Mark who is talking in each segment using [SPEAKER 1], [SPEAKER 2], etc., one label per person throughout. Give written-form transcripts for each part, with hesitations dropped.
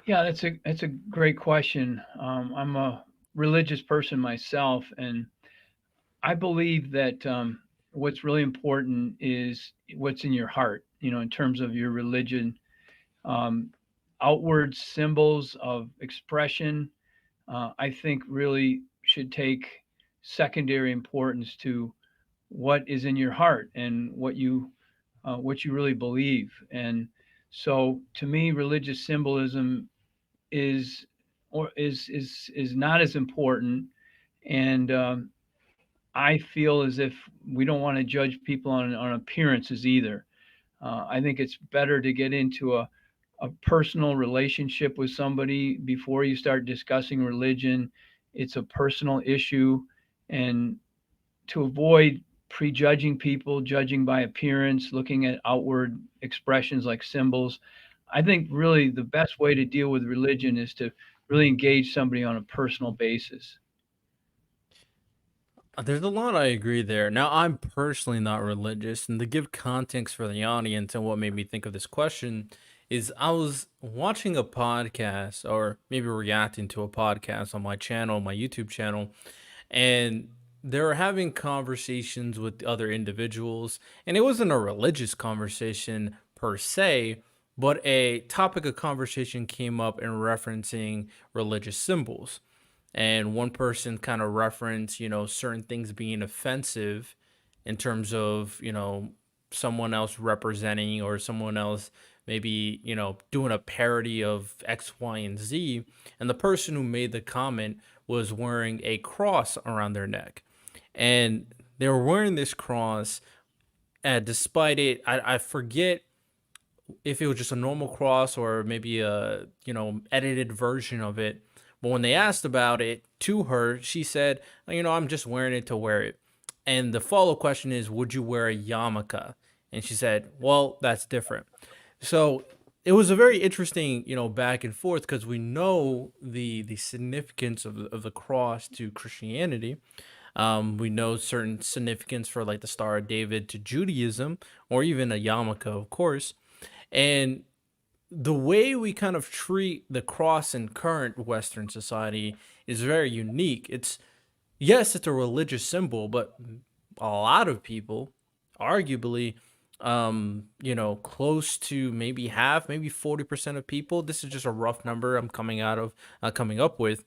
[SPEAKER 1] Yeah, that's a great question. I'm a religious person myself, and I believe that what's really important is what's in your heart. In terms of your religion, um, outward symbols of expression, I think really should take secondary importance to what is in your heart and what you really believe. And so, to me, religious symbolism is is not as important. And I feel as if we don't want to judge people on appearances either. I think it's better to get into a personal relationship with somebody before you start discussing religion. It's a personal issue, and to avoid prejudging people, judging by appearance, looking at outward expressions like symbols. I think really the best way to deal with religion is to really engage somebody on a personal basis.
[SPEAKER 2] There's a lot I agree there. Now, I'm personally not religious, and to give context for the audience and what made me think of this question is I was watching a podcast or maybe reacting to a podcast on my channel, my YouTube channel, and they were having conversations with other individuals, and it wasn't a religious conversation per se, but a topic of conversation came up in referencing religious symbols. And one person kind of referenced, certain things being offensive in terms of, someone else representing or someone else maybe, doing a parody of X, Y, and Z. And the person who made the comment was wearing a cross around their neck. And they were wearing this cross, and despite it, I forget if it was just a normal cross or maybe a edited version of it. But when they asked about it to her, she said, I'm just wearing it to wear it. And the follow question is, would you wear a yarmulke? And she said, well, that's different. So it was a very interesting, back and forth, because we know the significance of the cross to Christianity. We know certain significance for like the Star of David to Judaism, or even a yarmulke, of course. And the way we kind of treat the cross in current Western society is very unique. Yes, it's a religious symbol, but a lot of people, arguably, close to maybe half, maybe 40% of people. This is just a rough number I'm coming up with.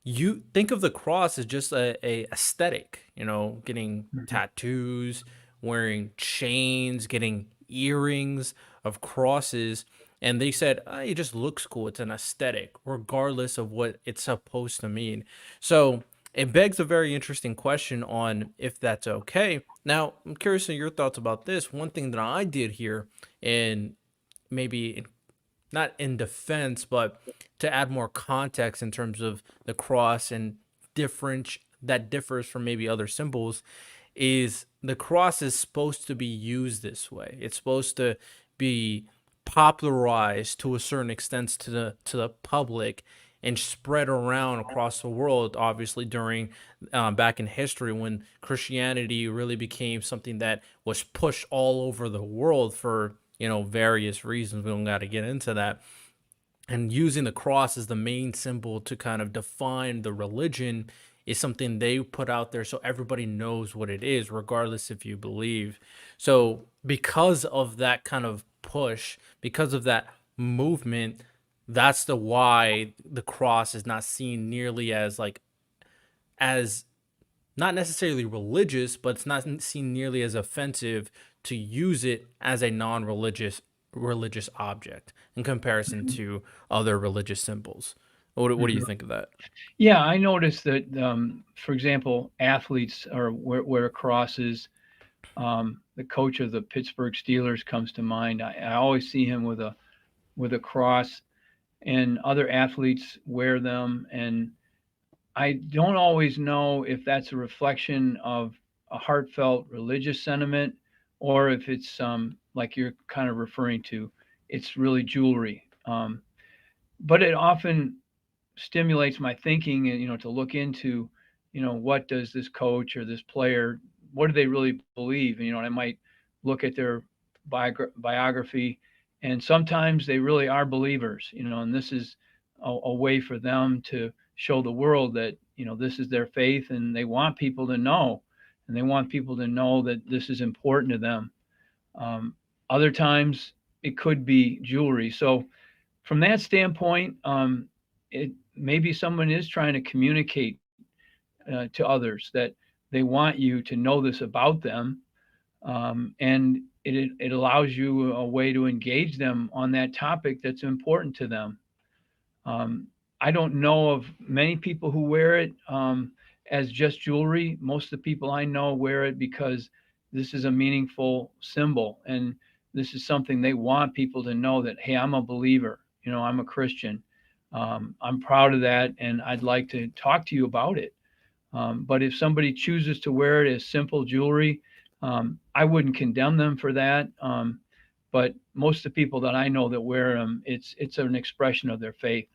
[SPEAKER 2] You think of the cross as just a aesthetic, getting
[SPEAKER 1] Mhm.
[SPEAKER 2] tattoos, wearing chains, getting earrings of crosses. And they said, it just looks cool. It's an aesthetic, regardless of what it's supposed to mean. So it begs a very interesting question on if that's okay. Now, I'm curious of your thoughts about this. One thing that I did here, and maybe not in defense, but to add more context in terms of the cross and different that differs from maybe other symbols, is the cross is supposed to be used this way. It's supposed to be popularized to a certain extent to the public and spread around across the world. Obviously, during back in history when Christianity really became something that was pushed all over the world for various reasons. We don't got to get into that, and using the cross as the main symbol to kind of define the religion is something they put out there so everybody knows what it is, regardless if you believe. So because of that kind of push, because of that movement, that's the why the cross is not seen nearly as like as not necessarily religious, but it's not seen nearly as offensive to use it as a non-religious object in comparison
[SPEAKER 1] Mhm.
[SPEAKER 2] to other religious symbols. What do you
[SPEAKER 1] Mhm.
[SPEAKER 2] think of that?
[SPEAKER 1] Yeah, I noticed that, for example, athletes are wear crosses. The coach of the Pittsburgh Steelers comes to mind. I always see him with a cross, and other athletes wear them. And I don't always know if that's a reflection of a heartfelt religious sentiment, or if it's like you're kind of referring to, it's really jewelry. But it often stimulates my thinking, and to look into, what does this coach or this player, what do they really believe? And I might look at their biography, And sometimes they really are believers, and this is a way for them to show the world that, this is their faith, and they want people to know, and they want people to know that this is important to them. Um, Other times it could be jewelry. So from that standpoint, it maybe someone is trying to communicate to others that they want you to know this about them, and it allows you a way to engage them on that topic that's important to them. Um, I don't know of many people who wear it as just jewelry. Most of the people I know wear it because this is a meaningful symbol, and this is something they want people to know that, hey, I'm a believer. I'm a Christian. I'm proud of that, and I'd like to talk to you about it. But if somebody chooses to wear it as simple jewelry, I wouldn't condemn them for that. But most of the people that I know that wear them, it's an expression of their faith.